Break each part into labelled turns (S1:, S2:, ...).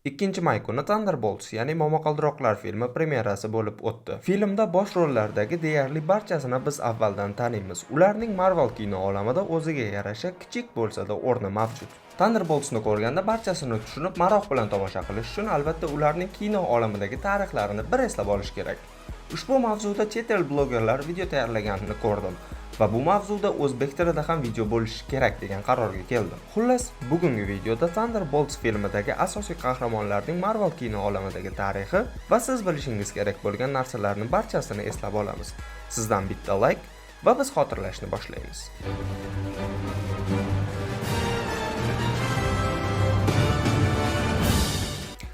S1: 2-may kuni Thunderbolts, ya'ni Momaqaldiroqlar filmi premyerasi bo'lib o'tdi. Filmda bosh rollardagi deyarli barchasini biz avvaldan taniymiz. Ularning Marvel kino olamida o'ziga yarasha kichik bo'lsa-da o'rni mavjud. Thunderbolts'ni ko'rganda barchasini tushunib, maroq bilan tomosha qilish uchun albatta ularning kino olamidagi tarixlarini bir eslab olish kerak. Ushbu mavzuda chet el blogerlar video tayyorlaganini ko'rdim va bu mavzuda o'zbek tilida ham video bo'lishi kerak degan qarorga keldim. Xullas, bugungi videoda Thunderbolts filmidagi asosiy qahramonlarning Marvel kino olamidagi tarixi va siz bilishingiz kerak bo'lgan narsalarning barchasini eslab olamiz. Sizdan bitta like va biz xotirlashni boshlaymiz.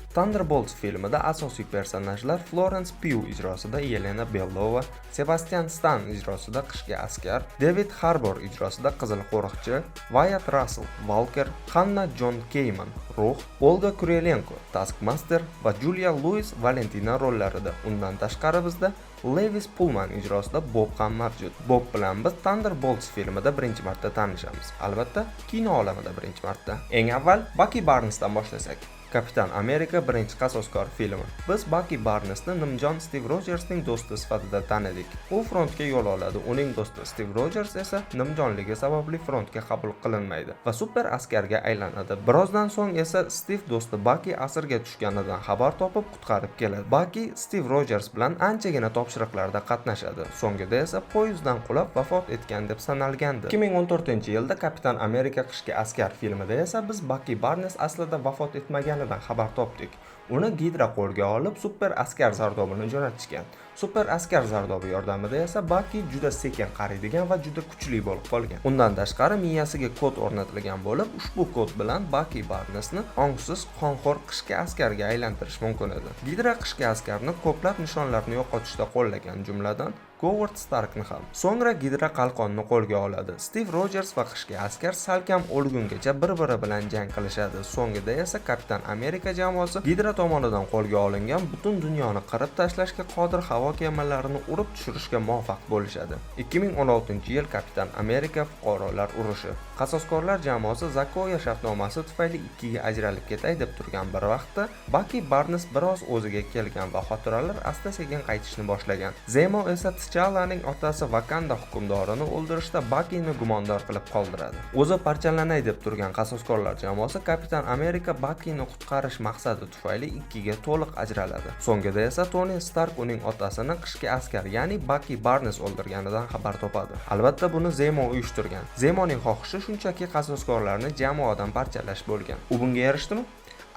S1: Thunderbolts filmida asosiy personajlar Florence Pugh ijrosida Yelena Belova, Sebastian Stan ijrosida Qishki askar, David Harbour ijrosida Qizil qo'riqchi, Wyatt Russell, Walker, Hannah John Kamen, Ruh, Olga Kurylenko, Taskmaster va Julia Louis Valentina rollarida. Undan tashqari bizda Lewis Pullman ijrosida Bob ham mavjud. Bob bilan biz Thunderbolts filmida birinchi marta tanishamiz. Albatta, kino olamida birinchi marta. Eng avval Bucky Barnesdan boshlasak. Kapitan Amerika birinchi qasoskor filmi. Biz Bucky Barnesni nimjon Steve Rogersning do'sti sifatida tanidik. U frontga yo'l oladi. Uning do'sti Steve Rogers esa nimjonligi sababli frontga qabul qilinmaydi va super askarga aylanadi. Birozdan so'ng esa Steve do'sti Bucky asirga tushganidan xabar topib qutqarib keladi. Bucky Steve Rogers bilan anchagina topshiriqlarda qatnashadi. So'ngida esa poyezddan qulab vafot etgan deb sanalgandi. 2014-yilda Kapitan Amerika qishki askar filmida esa biz Bucky Barnes aslida vafot etmagan xabar topdik. Uni Hydra qo'lga olib super askar zardobini jo'natishgan. Super askar zardobi yordamida esa Bucky juda sekin qariydigan va juda kuchli bo'lib qolgan. Undan tashqari miyasiga kod o'rnatilgan bo'lib, ushbu kod bilan Bucky Barnesni ongsiz qonxo'r qishki askarga aylantirish mumkin edi. Hydra qishki askarni ko'plab nishonlarni yo'qotishda qo'llagan, jumladan Howard Starkni ham. So'ngra Hydra qalqonni qo'lga oladi. Steve Rogers va qishki askar salkam o'lgungacha bir-biri bilan jang qilishadi. So'ngida esa Kapitan Amerika jamoasi Hydra tomonidan qo'lga olingan butun dunyoni qirib tashlashga qodir havo kemalarini urib tushirishga muvaffaq bo'lishadi. 2016-yil Kapitan Amerika fuqarolar urushi. Qasoskorlar jamoasi Zakoya shartnomasi tufayli ikkiga ajralib ketay deb turgan bir vaqtda Bucky Barnes biroz o'ziga kelgan va xotiralar asta-sekin qaytishni boshlagan. Zemo esa T'Challaning otasi Wakanda hukmdorini o'ldirishda Buckyni gumondor qilib qoldiradi. O'zi parchalanay deb turgan qasoskorlar jamoasi Kapitan Amerika Buckyni qutqarish maqsadi tufayli ikkiga to'liq ajraladi. So'ngida esa Tony Stark uning otasini qishki askar, ya'ni Bucky Barnes o'ldirganidan xabar topadi. Albatta buni Zemo uyushtirgan. Zemoning xohishi shunchaki qasoskorlarni jamoadan parchalash bo'lgan. U bunga erishdimi?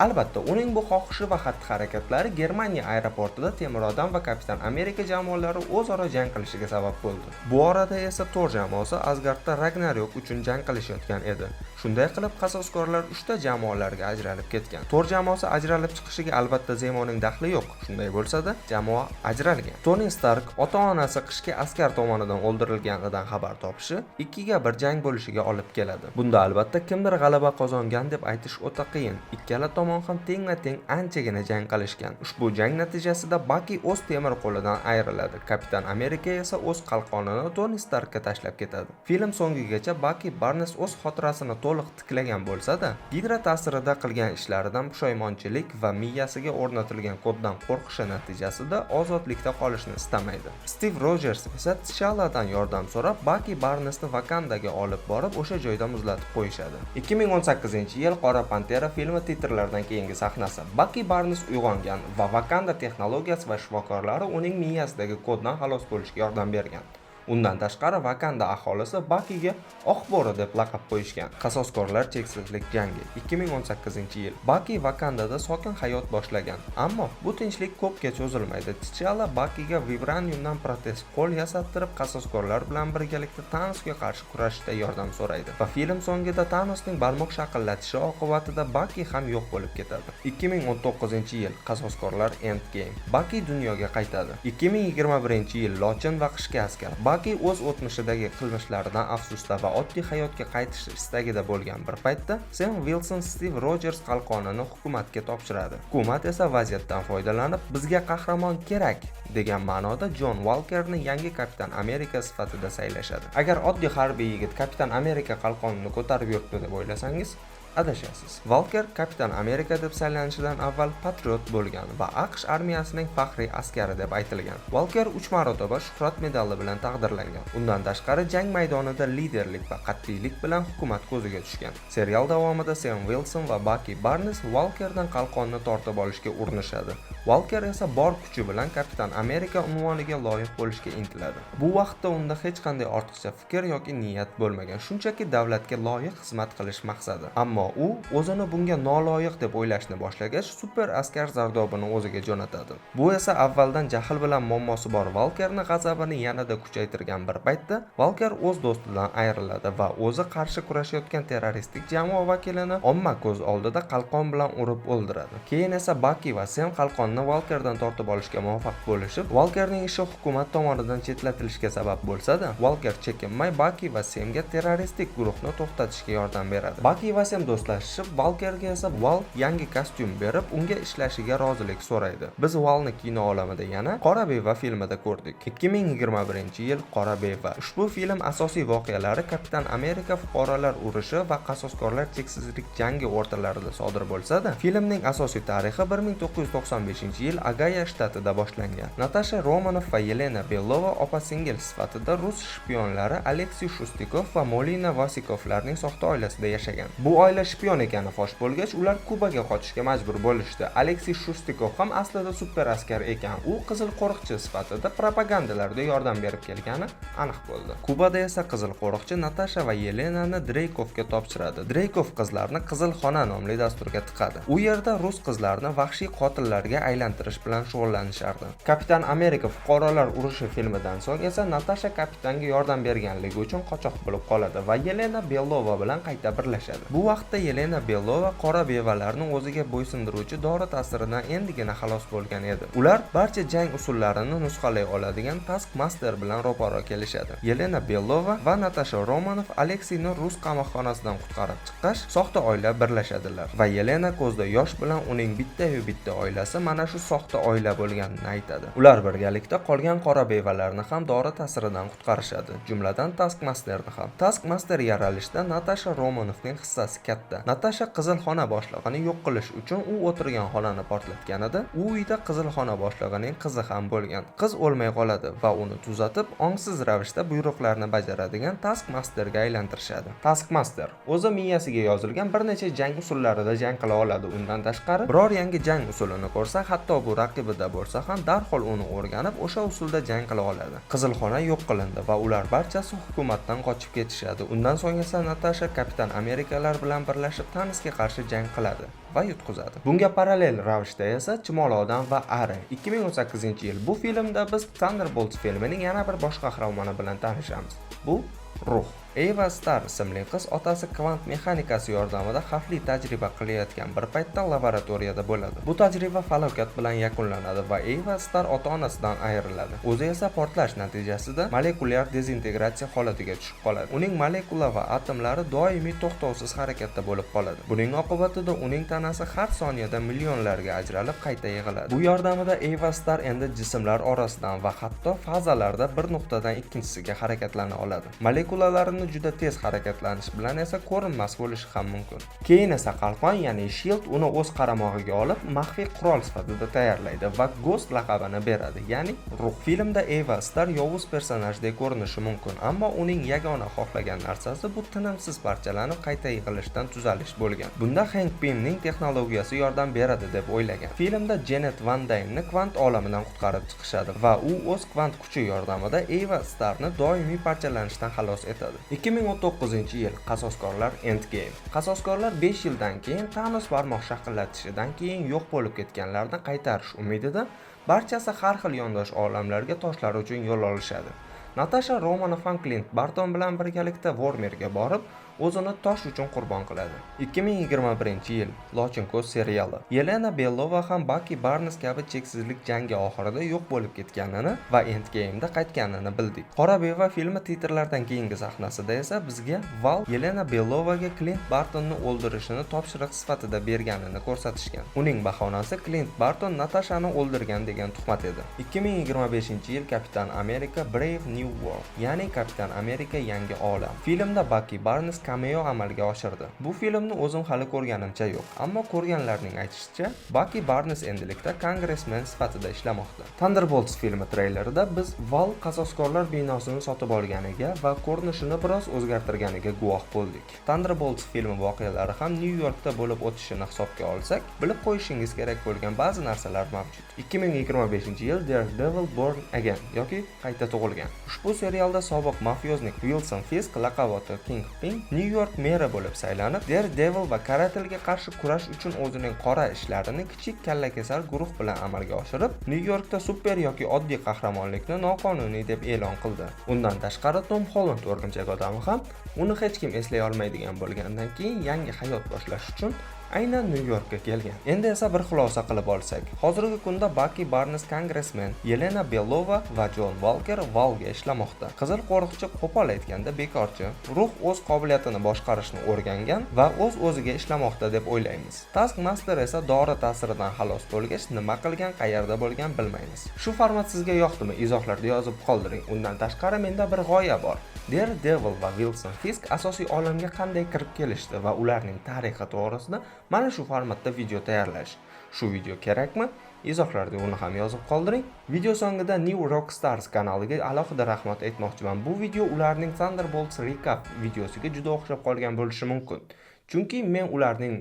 S1: Albatta, uning bu xohishi va xatti-harakatlari Germaniya aeroportida temir odam va Kapitan Amerika jamoalari o'zaro jang qilishiga sabab bo'ldi. Bu orada esa Thor jamoasi Asgardda Ragnarok uchun jang qilishayotgan edi. Shunday qilib, qasoskorlar 3 ta jamoalarga ajralib ketgan. Thor jamoasi ajralib chiqishiga albatta Zemoning daxli yo'q. Shunday bo'lsa-da, jamoa ajralgan. Tony Stark ota-onasi qishki askar tomonidan o'ldirilganidan xabar topishi 2-1 jang bo'lishiga olib keladi. Bunda albatta kimdir g'alaba qozongan deb aytish o'ta qiyin. Ikkala tomon ham tengma-teng anchagina jang qilishgan. Ushbu jang natijasida Bucky o'z temir qo'lidan ayriladi. Kapitan Amerika esa o'z qalqonini Tony Starkka tashlab ketadi. Film so'ngigacha Bucky Barnes o'z xotirasini to'liq tiklagan bo'lsa-da, Hydra ta'sirida qilgan ishlaridan pushaymonchilik va miyasiga o'rnatilgan koddan qo'rqishi natijasida ozodlikda qolishni istamaydi. Steve Rogers esa T'Challadan yordam so'rab Bucky Barnesni Wakandaga olib borib o'sha joyda muzlatib qo'yishadi. 2018-yil Qora Pantera filmi titrlaridan keyingi sahnasi. Bucky Barnes uyg'ongan va Wakanda texnologiyasi va shifokorlari uning miyasidagi koddan xalos bo'lishga yordam bergan. Undan tashqari Wakanda aholisi Buckyga Oq bo'ri deb laqab qo'yishgan. Qasoskorlar cheksizlik jangi 2018-yil. Bucky Wakandada sokin hayot boshlagan, ammo bu tinchlik ko'pga cho'zilmaydi. T'Challa Buckyga vibraniumdan protez qo'l yasattirib, qasoskorlar bilan birgalikda Thanosga qarshi kurashishda yordam so'raydi. Va film so'ngida Thanosning barmoq shaqillatishi oqibatida Bucky ham yo'q bo'lib ketadi. 2019-yil Qasoskorlar Endgame. Bucky dunyoga qaytadi. 2021-yil Lochin va qishki askar. Bucky o'z o'tmishidagi qilmishlaridan afsusda va oddiy hayotga qaytish istagida bo'lgan bir paytda Sam Wilson Steve Rogers qalqonini hukumatga topshiradi. Hukumat esa vaziyatdan foydalanib, bizga qahramon kerak degan ma'noda John Walkerni yangi Kapitan Amerika sifatida saylashadi. Agar oddiy harbiy yigit Kapitan Amerika qalqonini ko'tarib yuribdi deb o'ylasangiz, Adashasiz. Walker Kapitan Amerika deb saylanishidan avval patriot bo'lgan va AQSh armiyasining faxriy askari deb aytilgan. Walker 3 marotaba shuhrat medali bilan taqdirlangan. Undan tashqari jang maydonida liderlik va qat'iylik bilan hukumat ko'ziga tushgan. Serial davomida Sam Wilson va Bucky Barnes Walkerdan qalqonni tortib olishga urinishadi. Walker esa bor kuchi bilan Kapitan Amerika unvoniga loyiq bo'lishga intiladi. Bu vaqtda unda hech qanday ortiqcha fikr yoki niyat bo'lmagan, shunchaki davlatga loyiq xizmat qilish maqsadi. Ammo u o'zini bunga noloyiq deb o'ylashni boshlagach, super askar zardobini o'ziga jo'natadi. Bu esa avvaldan jahl bilan muammosi bor Walkerni g'azabini yanada kuchaytirgan bir paytda Walker o'z do'stidan ayriladi va o'zi qarshi kurashayotgan terroristik jamoa vakilini omma ko'z oldida qalqon bilan urib o'ldiradi. Keyin esa Bucky va Sam qalqonni Walkerdan tortib olishga muvaffaq bo'lishib, Walkerning ishi hukumat tomonidan chetlatilishiga sabab bo'lsa-da, Walker chekinmay Bucky va Samga terroristik guruhni to'xtatishga yordam beradi. Bucky va Sam do'stlashib, Walkerga esa Wal yangi kostyum berib, unga ishlashiga rozilik so'raydi. Biz Walni kino olamida yana Qora beva filmida ko'rdik. 2021-yil Qora beva. Ushbu film asosiy voqealari Kapitan Amerika fuqarolar urushi va qasoskorlar cheksizlik jangi o'rtalarida sodir bo'lsa-da, filmning asosiy tarixi 1995-yil Agaya shtatida boshlangan. Natasha Romanoff va Yelena Belova opa-singil sifatida rus shpionlari Aleksey Shustikov va Molina Vasikovlarning soxta oilasida yashagan. Bu oila shpion ekani fosh bo'lgach, ular Kubaga qochishga majbur bo'lishdi. Aleksey Shustikov ham aslida super askar ekan. U qizil qo'riqchi sifatida propagandalarda yordam berib kelgani aniq bo'ldi. Kubada esa qizil qo'riqchi Natasha va Yelenani Dreykovga topshiradi. Dreykov qizlarni Qizil xona nomli dasturga tiqadi. U yerda rus qizlarini vahshiy qotillarga aylantirish bilan shug'ullanishardi. Kapitan Amerika fuqarolar urushi filmidan so'ng esa Natasha kapitanga yordam berganligi uchun qochoq bo'lib qoladi va Yelena Belova bilan qayta birlashadi. Bu vaqtda Yelena Belova qora bevalarni o'ziga bo'ysundiruvchi dori ta'siridan endigina xalos bo'lgan edi. Ular barcha jang usullarini nusxalay oladigan Taskmaster bilan ro'paro kelishadi. Yelena Belova va Natasha Romanoff Alekseyni rus qamoqxonasidan qutqarib chiqqach, soxta oila birlashadilar va Yelena ko'zda yosh bilan uning bitta oilasi mana shu soxta oila bo'lganini aytadi. Ular birgalikda qolgan qora bevalarni ham dori ta'siridan qutqarishadi, jumladan Taskmasterni ham. Taskmaster yaralishda Natasha Romanoffning hissasi katta. Natasha qizil xona boshlig'ini yo'q qilish uchun u o'tirgan xonani portlatganida, u uyda qizil xona boshlig'ining qizi ham bo'lgan. Qiz o'lmay qoladi va uni tuzatib, ongsiz ravishda buyruqlarni bajaradigan Taskmasterga aylantirishadi. Taskmaster o'zi miyasiga yozilgan bir necha jang usullarida jang qila oladi. Undan tashqari, biror yangi jang usulini ko'rsa, hatto bu raqibida bo'lsa ham darhol uni o'rganib, o'sha usulda jang qila oladi. Qizil xona yo'q qilindi va ular barchasi hukumatdan qochib ketishadi. Undan so'ng esa Natasha Kapitan Amerikalar bilan birlashib Thanosga qarshi jang qiladi va yutqizadi. Bunga parallel ravishda esa Chumoli odam va Ari 2018-yil bu filmda biz Thunderbolts filmining yana bir bosh qahramoni bilan tanishamiz. Bu Ruh. Eva Star ismli qiz otasi kvant mexanikasi yordamida xavfli tajriba qilayotgan bir paytda laboratoriyada bo'ladi. Bu tajriba falokat bilan yakunlanadi va Eva Star ota-onasidan ayriladi. O'zi esa portlash natijasida molekulyar dezintegratsiya holatiga tushib qoladi. Uning molekula va atomlari doimiy to'xtovsiz harakatda bo'lib qoladi. Buning oqibatida uning tanasi har soniyada millionlarga ajralib qayta yig'iladi. Bu yordamida Eva Star endi jismlar orasidan va hatto fazalarda bir nuqtadan ikkinchisiga harakatlana oladi. Molekulalarni juda tez harakatlanish bilan esa ko'rinmas bo'lishi ham mumkin. Keyin esa qalqon, ya'ni Shield uni o'z qaramog'iga olib, maxfiy qurol sifatida tayyorlaydi va Ghost laqabini beradi, ya'ni ruh. Filmda Eva Star yovuz personajdek ko'rinishi mumkin, ammo uning yagona xohlagan narsasi bu tinimsiz parchalanib qayta yig'ilishdan tuzalish bo'lgan. Bunda Hank Pymning texnologiyasi yordam beradi deb o'ylagan. Filmda Janet Van Dyne'ni kvant olamidan qutqarib chiqishadi va u o'z kvant kuchi yordamida Eva Starni doimiy parchalanishdan xalos etadi. 2019-yil Qasoskorlar Endgame. Qasoskorlar 5 yildan keyin Thanos barmoq shaqillatishidan keyin yo'q bo'lib ketganlarni qaytarish umidida barchasi har xil yondosh olamlarga toshlar uchun yo'l olishadi. Natasha Romanoff ham Clint Barton bilan birgalikda Vormerga borib, o'zini tosh uchun qurbon qiladi. 2021-yil Lochin Ko'z seriali. Yelena Belova ham Bucky Barnes kabi cheksizlik jangi oxirida yo'q bo'lib ketganini va Endgame'da qaytganini bildik. Qora beva filmi titrlaridan keyingi sahnasida esa bizga Val Yelena Belovaga Clint Bartonni o'ldirishini topshiriq sifatida berganini ko'rsatishgan. Uning bahonasi Clint Barton Natashani o'ldirgan degan tuhmat edi. 2025-yil Kapitan Amerika Brave New World, ya'ni Kapitan Amerika yangi olam. Filmda Bucky Barnes cameo amalga oshirdi. Bu filmni o'zim hali ko'rganimcha yo'q, ammo ko'rganlarning aytishicha, Bucky Barnes endilikda kongressmen sifatida ishlamoqda. Thunderbolts filmi treylerida biz Val qasoskorlar binosini sotib olganiga va ko'rinishini biroz o'zgartirganiga guvoh bo'ldik. Thunderbolts filmi voqealari ham New Yorkda bo'lib o'tishini hisobga olsak, bilib qo'yishingiz kerak bo'lgan ba'zi narsalar mavjud. 2025-yil Daredevil Born Again yoki qayta tug'ilgan. Ushbu serialda sobiq mafyoznik Wilson Fisk laqabli Kingpin New York meri bo'lib saylanib, Daredevil va Karatilga qarshi kurash uchun o'zining qora ishlarini kichik kallakesar guruh bilan amalga oshirib, New Yorkda super yoki oddiy qahramonlikni noqonuniy deb e'lon qildi. Undan tashqari Tom Holland o'rgimchak odami ham uni hech kim eslay olmaydigan bo'lgandan keyin yangi hayot boshlash uchun aynan New Yorkka kelgan. Endi esa bir xulosa qilib olsak, hozirgi kunda Bucky Barnes kongressmen, Yelena Belova va John Walker Valga ishlamoqda. Qizil qo'riqchi qo'pol aytganda bekorchi, ruh o'z qobiliyatini boshqarishni o'rgangan va o'z-o'ziga ishlamoqda deb o'ylaymiz. Taskmaster esa dori ta'siridan xalos bo'lgach, nima qilgan, qayerda bo'lgan bilmaymiz. Shu format sizga yoqdimi? Izohlarda yozib qoldiring. Undan tashqari menda bir g'oya bor. Daredevil va Wilson Fisk asosiy olamga qanday kirib kelishdi va ularning tarixi to'g'risida mana shu formatda video tayyorlash. Shu video kerakmi? Izohlarda uni ham yozib qoldiring. Video so'ngida New Rockstars kanaliga alohida rahmat aytmoqchiman. Bu video ularning Thunderbolts recap videosiga juda o'xshab qolgan bo'lishi mumkin. Chunki men ularning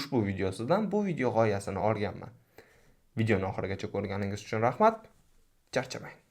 S1: ushbu videosidan bu video g'oyasini olganman. Videoni oxirigacha ko'rganingiz uchun rahmat. Charchamang.